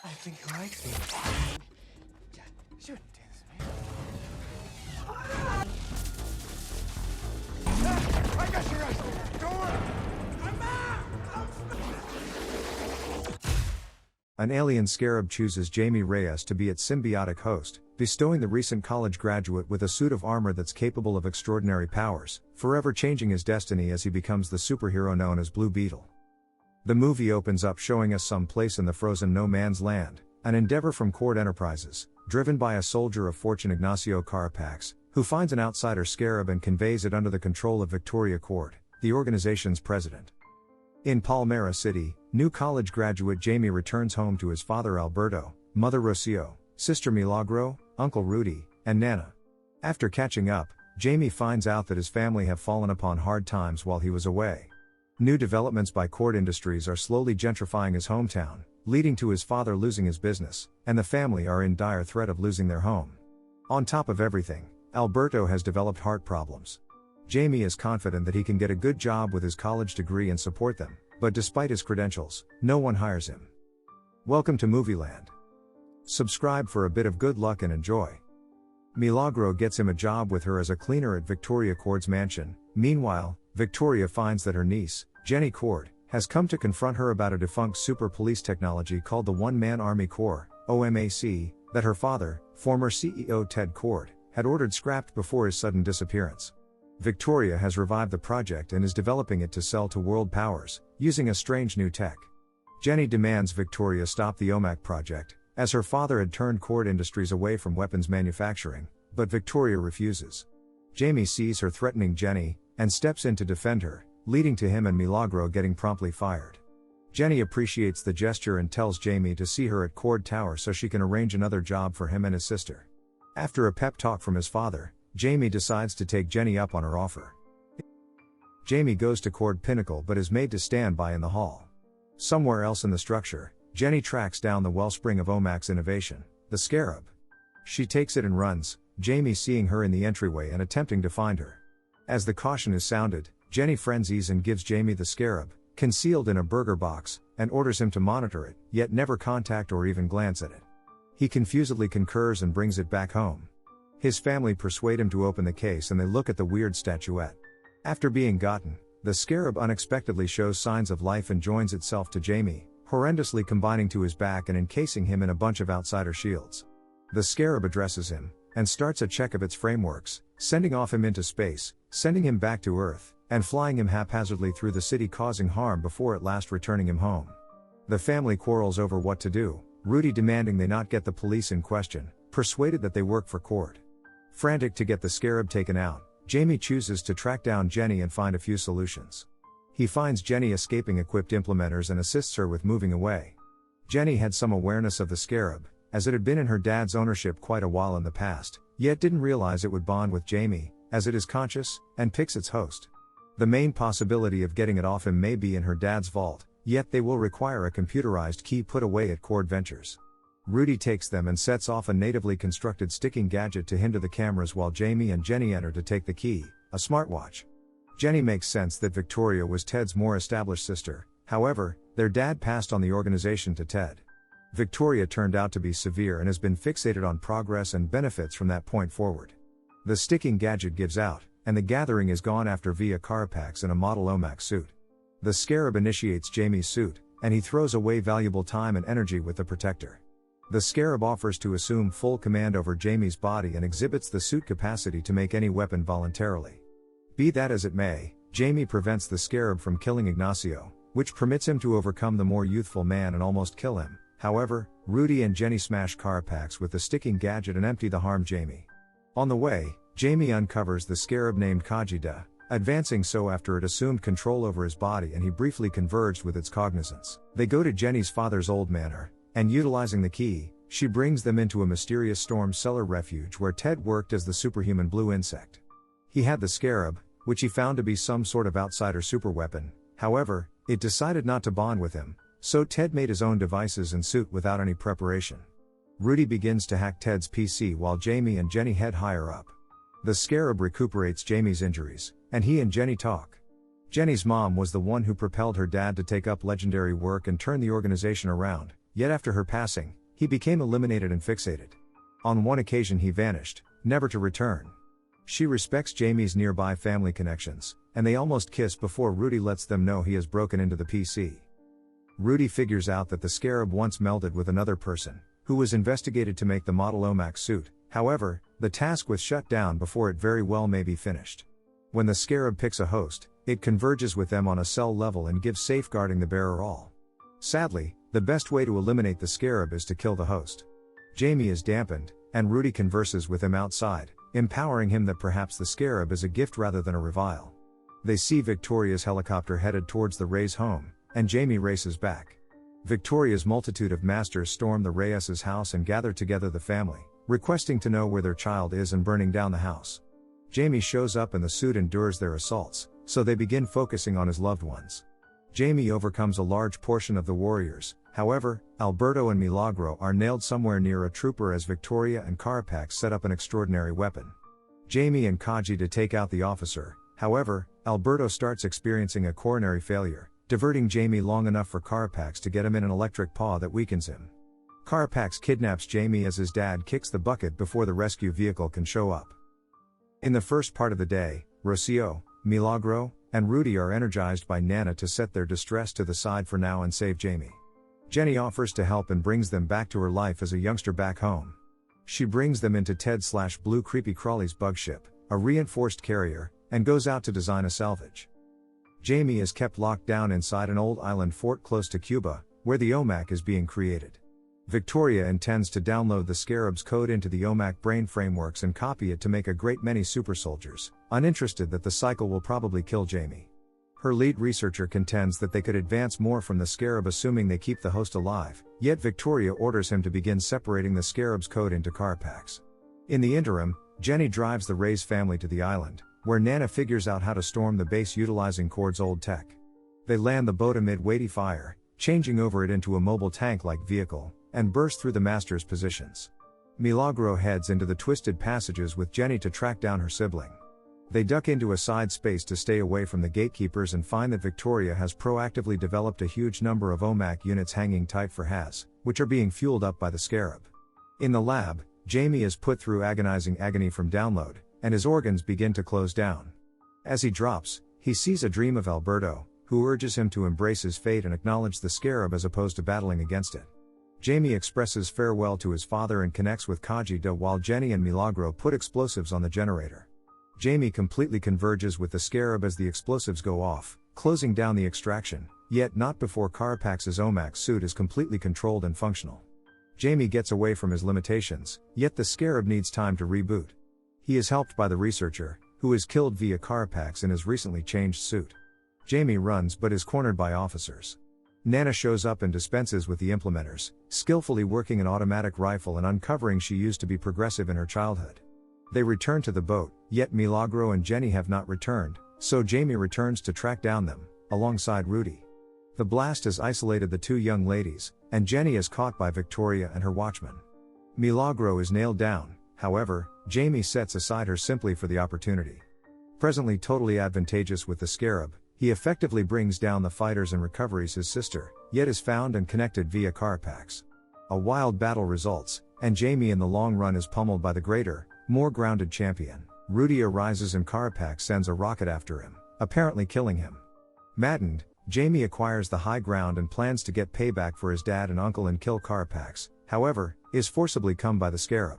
I think he likes me. Yeah, shouldn't do this, man. I got you guys. Don't worry. I'm back. An alien scarab chooses Jamie Reyes to be its symbiotic host, bestowing the recent college graduate with a suit of armor that's capable of extraordinary powers, forever changing his destiny as he becomes the superhero known as Blue Beetle. The movie opens up showing us some place in the frozen no man's land, an endeavor from Cord Enterprises, driven by a soldier of fortune Ignacio Carapax, who finds an outsider scarab and conveys it under the control of Victoria Cord, the organization's president. In Palmera City, new college graduate Jamie returns home to his father Alberto, mother Rocio, sister Milagro, uncle Rudy, and Nana. After catching up, Jamie finds out that his family have fallen upon hard times while he was away. New developments by Cord Industries are slowly gentrifying his hometown, leading to his father losing his business, and the family are in dire threat of losing their home. On top of everything, Alberto has developed heart problems. Jamie is confident that he can get a good job with his college degree and support them, but despite his credentials, no one hires him. Welcome to Movieland. Subscribe for a bit of good luck and enjoy. Milagro gets him a job with her as a cleaner at Victoria Cord's mansion. Meanwhile, Victoria finds that her niece, Jenny Cord, has come to confront her about a defunct super police technology called the One-Man Army Corps, OMAC, that her father, former CEO Ted Cord, had ordered scrapped before his sudden disappearance. Victoria has revived the project and is developing it to sell to world powers, using a strange new tech. Jenny demands Victoria stop the OMAC project, as her father had turned Cord Industries away from weapons manufacturing, but Victoria refuses. Jamie sees her threatening Jenny, and steps in to defend her, leading to him and Milagro getting promptly fired. Jenny appreciates the gesture and tells Jamie to see her at Cord Tower so she can arrange another job for him and his sister. After a pep talk from his father, Jamie decides to take Jenny up on her offer. Jamie goes to Cord Pinnacle but is made to stand by in the hall. Somewhere else in the structure, Jenny tracks down the wellspring of OMAC's innovation, the scarab. She takes it and runs, Jamie seeing her in the entryway and attempting to find her. As the caution is sounded, Jenny frenzies and gives Jamie the scarab, concealed in a burger box, and orders him to monitor it, yet never contact or even glance at it. He confusedly concurs and brings it back home. His family persuade him to open the case and they look at the weird statuette. After being gotten, the scarab unexpectedly shows signs of life and joins itself to Jamie, horrendously combining to his back and encasing him in a bunch of outsider shields. The scarab addresses him, and starts a check of its frameworks, sending off him into space, sending him back to Earth, and flying him haphazardly through the city causing harm before at last returning him home. The family quarrels over what to do, Rudy demanding they not get the police in question, persuaded that they work for Cord. Frantic to get the scarab taken out, Jamie chooses to track down Jenny and find a few solutions. He finds Jenny escaping equipped implementers and assists her with moving away. Jenny had some awareness of the scarab, as it had been in her dad's ownership quite a while in the past, yet didn't realize it would bond with Jamie, as it is conscious, and picks its host. The main possibility of getting it off him may be in her dad's vault, yet they will require a computerized key put away at Cord Ventures. Rudy takes them and sets off a natively constructed sticking gadget to hinder the cameras while Jamie and Jenny enter to take the key, a smartwatch. Jenny makes sense that Victoria was Ted's more established sister, however, their dad passed on the organization to Ted. Victoria turned out to be severe and has been fixated on progress and benefits from that point forward. The sticking gadget gives out, and the gathering is gone after via Carapax in a model OMAC suit. The scarab initiates Jamie's suit, and he throws away valuable time and energy with the protector. The scarab offers to assume full command over Jamie's body and exhibits the suit capacity to make any weapon voluntarily. Be that as it may, Jamie prevents the scarab from killing Ignacio, which permits him to overcome the more youthful man and almost kill him. However, Rudy and Jenny smash Carapax with the sticking gadget and empty the harm Jamie. On the way, Jamie uncovers the scarab named Kajida, advancing so after it assumed control over his body and he briefly converged with its cognizance. They go to Jenny's father's old manor, and utilizing the key, she brings them into a mysterious storm cellar refuge where Ted worked as the superhuman blue insect. He had the scarab, which he found to be some sort of outsider superweapon, however, it decided not to bond with him, so Ted made his own devices and suit without any preparation. Rudy begins to hack Ted's PC while Jamie and Jenny head higher up. The scarab recuperates Jamie's injuries, and he and Jenny talk. Jenny's mom was the one who propelled her dad to take up legendary work and turn the organization around, yet after her passing, he became eliminated and fixated. On one occasion he vanished, never to return. She respects Jamie's nearby family connections, and they almost kiss before Rudy lets them know he has broken into the PC. Rudy figures out that the Scarab once melded with another person, who was investigated to make the model OMAC suit. However, the task was shut down before it very well may be finished. When the Scarab picks a host, it converges with them on a cell level and gives safeguarding the bearer all. Sadly, the best way to eliminate the Scarab is to kill the host. Jamie is dampened, and Rudy converses with him outside, empowering him that perhaps the Scarab is a gift rather than a revile. They see Victoria's helicopter headed towards the Reyes' home, and Jamie races back. Victoria's multitude of masters storm the Reyes' house and gather together the family, requesting to know where their child is and burning down the house. Jamie shows up and the suit endures their assaults, so they begin focusing on his loved ones. Jamie overcomes a large portion of the warriors. However, Alberto and Milagro are nailed somewhere near a trooper as Victoria and Carapax set up an extraordinary weapon. Jamie and Kaji to take out the officer. However, Alberto starts experiencing a coronary failure, diverting Jamie long enough for Carapax to get him in an electric paw that weakens him. Carapax kidnaps Jamie as his dad kicks the bucket before the rescue vehicle can show up. In the first part of the day, Rocio, Milagro, and Rudy are energized by Nana to set their distress to the side for now and save Jamie. Jenny offers to help and brings them back to her life as a youngster back home. She brings them into Ted/Blue Creepy Crawly's bug ship, a reinforced carrier, and goes out to design a salvage. Jamie is kept locked down inside an old island fort close to Cuba, where the OMAC is being created. Victoria intends to download the Scarab's code into the OMAC brain frameworks and copy it to make a great many super soldiers, uninterested that the cycle will probably kill Jamie. Her lead researcher contends that they could advance more from the Scarab assuming they keep the host alive, yet Victoria orders him to begin separating the Scarab's code into Carapax. In the interim, Jenny drives the Reyes family to the island, where Nana figures out how to storm the base utilizing Cord's old tech. They land the boat amid weighty fire, changing over it into a mobile tank-like vehicle, and burst through the master's positions. Milagro heads into the twisted passages with Jenny to track down her sibling. They duck into a side space to stay away from the gatekeepers and find that Victoria has proactively developed a huge number of OMAC units hanging tight for Haz, which are being fueled up by the Scarab. In the lab, Jamie is put through agonizing agony from download, and his organs begin to close down. As he drops, he sees a dream of Alberto, who urges him to embrace his fate and acknowledge the Scarab as opposed to battling against it. Jamie expresses farewell to his father and connects with Kajita while Jenny and Milagro put explosives on the generator. Jamie completely converges with the Scarab as the explosives go off, closing down the extraction, yet not before Carapax's OMAC suit is completely controlled and functional. Jamie gets away from his limitations, yet the Scarab needs time to reboot. He is helped by the researcher, who is killed via Carapax in his recently changed suit. Jamie runs but is cornered by officers. Nana shows up and dispenses with the implementers, skillfully working an automatic rifle and uncovering she used to be progressive in her childhood. They return to the boat, yet Milagro and Jenny have not returned, so Jamie returns to track down them, alongside Rudy. The blast has isolated the two young ladies, and Jenny is caught by Victoria and her watchman. Milagro is nailed down, however, Jamie sets aside her simply for the opportunity. Presently totally advantageous with the Scarab, he effectively brings down the fighters and recovers his sister, yet is found and connected via Carapax. A wild battle results, and Jamie in the long run is pummeled by the greater, more grounded champion. Rudy arises and Carapax sends a rocket after him, apparently killing him. Maddened, Jamie acquires the high ground and plans to get payback for his dad and uncle and kill Carapax, however, is forcibly come by the Scarab.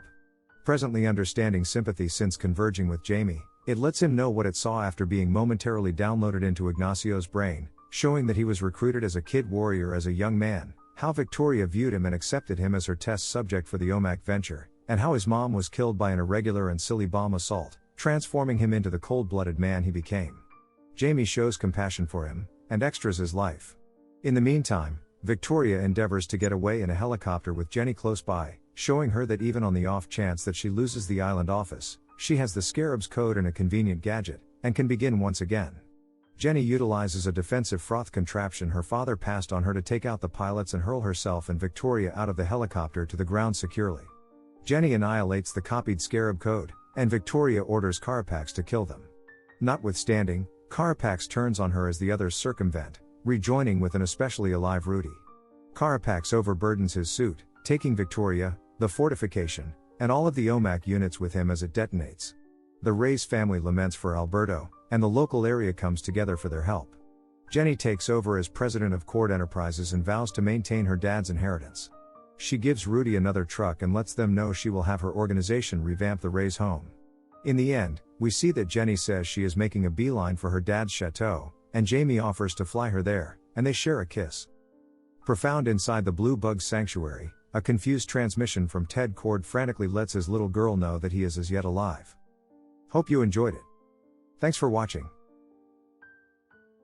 Presently understanding sympathy since converging with Jamie, it lets him know what it saw after being momentarily downloaded into Ignacio's brain, showing that he was recruited as a kid warrior as a young man, how Victoria viewed him and accepted him as her test subject for the OMAC venture, and how his mom was killed by an irregular and silly bomb assault, transforming him into the cold-blooded man he became. Jamie shows compassion for him, and extras his life. In the meantime, Victoria endeavors to get away in a helicopter with Jenny close by, showing her that even on the off chance that she loses the island office, she has the Scarab's code and a convenient gadget, and can begin once again. Jenny utilizes a defensive froth contraption her father passed on her to take out the pilots and hurl herself and Victoria out of the helicopter to the ground securely. Jenny annihilates the copied Scarab code, and Victoria orders Carapax to kill them. Notwithstanding, Carapax turns on her as the others circumvent, rejoining with an especially alive Rudy. Carapax overburdens his suit, taking Victoria, the fortification, and all of the OMAC units with him as it detonates. The Reyes family laments for Alberto, and the local area comes together for their help. Jenny takes over as president of Cord Enterprises and vows to maintain her dad's inheritance. She gives Rudy another truck and lets them know she will have her organization revamp the Reyes home. In the end, we see that Jenny says she is making a beeline for her dad's chateau, and Jamie offers to fly her there, and they share a kiss. Profound inside the Blue Bug's sanctuary, a confused transmission from Ted Cord frantically lets his little girl know that he is as yet alive. Hope you enjoyed it. Thanks for watching.